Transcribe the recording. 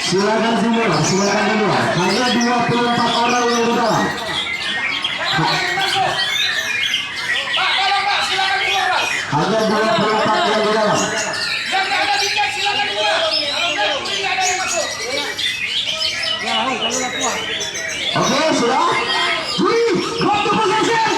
Silakan semua. Hanya 24 orang yang di dalam. Hanya 24 yang di dalam. Yang nggak ada tiket silakan keluar. Kalau nggak ada yang masuk. Oke, sudah. Waktu possession.